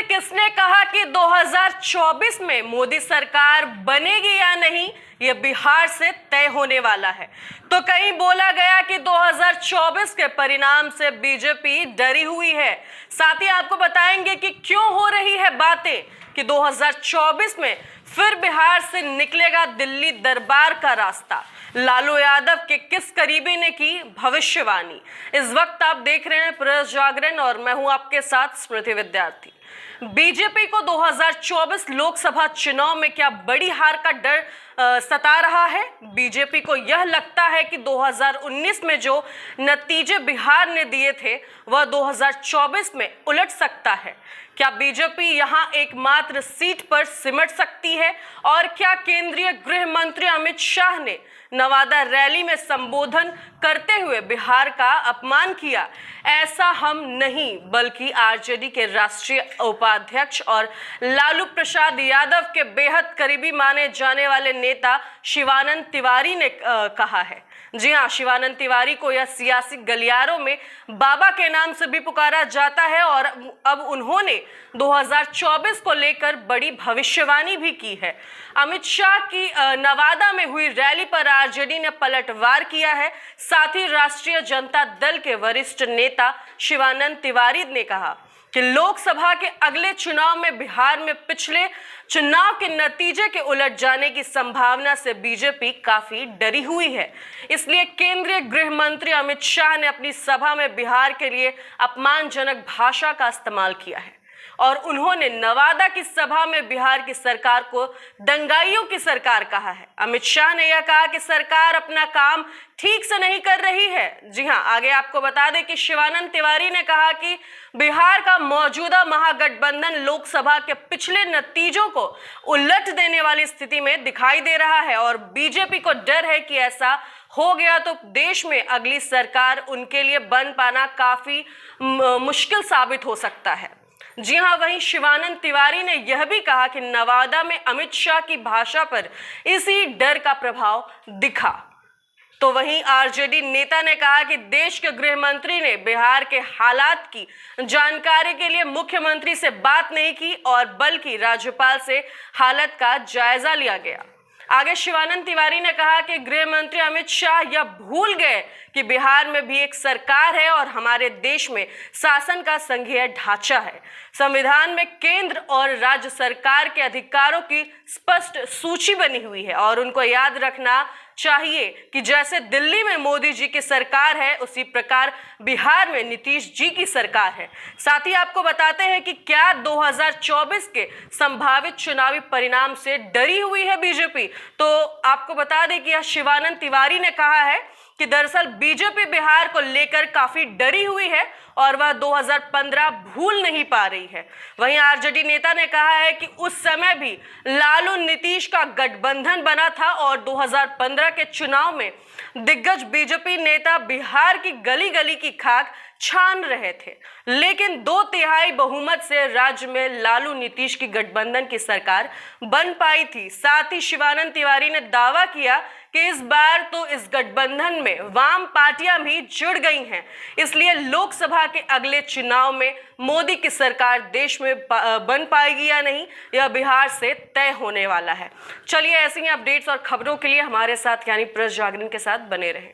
आखिर किसने कहा कि 2024 में मोदी सरकार बनेगी या नहीं, यह बिहार से तय होने वाला है। तो कहीं बोला गया कि 2024 के परिणाम से बीजेपी डरी हुई है। साथ ही आपको बताएंगे कि क्यों हो रही है बातें कि 2024 में फिर बिहार से निकलेगा दिल्ली दरबार का रास्ता। लालू यादव के किस करीबी ने की भविष्यवाणी। इस वक्त आप देख रहे हैं प्रेस जागरण और मैं हूं आपके साथ स्मृति विद्यार्थी। बीजेपी को 2024 लोकसभा चुनाव में क्या बड़ी हार का डर सता रहा है। बीजेपी को यह लगता है कि 2019 में जो नतीजे बिहार ने दिए थे वह 2024 में उलट सकता है। क्या बीजेपी यहां एकमात्र सीट पर सिमट सकती है और क्या केंद्रीय गृह मंत्री अमित शाह ने नवादा रैली में संबोधन करते हुए बिहार का अपमान किया। ऐसा हम नहीं बल्कि आरजेडी के राष्ट्रीय उपाध्यक्ष और लालू प्रसाद यादव के बेहद करीबी माने जाने वाले नेता शिवानंद तिवारी ने कहा है। जी हां, शिवानंद तिवारी को यह सियासी गलियारों में बाबा के नाम से भी पुकारा जाता है और अब उन्होंने 2024 को लेकर बड़ी भविष्यवाणी भी की है। अमित शाह की नवादा में हुई रैली पर आरजेडी ने पलटवार किया है। साथ ही राष्ट्रीय जनता दल के वरिष्ठ नेता शिवानंद तिवारी ने कहा कि लोकसभा के अगले चुनाव में बिहार में पिछले चुनाव के नतीजे के उलट जाने की संभावना से बीजेपी काफी डरी हुई है। इसलिए केंद्रीय गृह मंत्री अमित शाह ने अपनी सभा में बिहार के लिए अपमानजनक भाषा का इस्तेमाल किया है और उन्होंने नवादा की सभा में बिहार की सरकार को दंगाइयों की सरकार कहा है। अमित शाह ने यह कहा कि सरकार अपना काम ठीक से नहीं कर रही है। जी हां, आगे आपको बता दें कि शिवानंद तिवारी ने कहा कि बिहार का मौजूदा महागठबंधन लोकसभा के पिछले नतीजों को उलट देने वाली स्थिति में दिखाई दे रहा है और बीजेपी को डर है कि ऐसा हो गया तो देश में अगली सरकार उनके लिए बन पाना काफी मुश्किल साबित हो सकता है। जी हां, वहीं शिवानंद तिवारी ने यह भी कहा कि नवादा में अमित शाह की भाषा पर इसी डर का प्रभाव दिखा। तो वहीं आरजेडी नेता ने कहा कि देश के गृह मंत्री ने बिहार के हालात की जानकारी के लिए मुख्यमंत्री से बात नहीं की और बल्कि राज्यपाल से हालत का जायजा लिया गया। आगे शिवानंद तिवारी ने कहा कि गृह मंत्री अमित शाह यह भूल गए कि बिहार में भी एक सरकार है और हमारे देश में शासन का संघीय ढांचा है। संविधान में केंद्र और राज्य सरकार के अधिकारों की स्पष्ट सूची बनी हुई है और उनको याद रखना चाहिए कि जैसे दिल्ली में मोदी जी की सरकार है उसी प्रकार बिहार में नीतीश जी की सरकार है। साथ ही आपको बताते हैं कि क्या 2024 के संभावित चुनावी परिणाम से डरी हुई है बीजेपी। तो आपको बता दें कि यह शिवानंद तिवारी ने कहा है कि दरअसल बीजेपी बिहार को लेकर काफी डरी हुई है और वह 2015 भूल नहीं पा रही है। वहीं आरजेडी नेता ने कहा है कि उस समय भी लालू नीतीश का गठबंधन बना था और 2015 के चुनाव में दिग्गज बीजेपी नेता बिहार की गली गली की खाक छान रहे थे, लेकिन 2/3 बहुमत से राज्य में लालू नीतीश की गठबंधन की सरकार बन पाई थी। साथ ही शिवानंद तिवारी ने दावा किया कि इस बार तो इस गठबंधन में वाम पार्टियां भी जुड़ गई हैं, इसलिए लोकसभा के अगले चुनाव में मोदी की सरकार देश में बन पाएगी या नहीं यह बिहार से तय होने वाला है। चलिए ऐसी ही अपडेट्स और खबरों के लिए हमारे साथ यानी प्रेस जागरण के साथ बने रहें।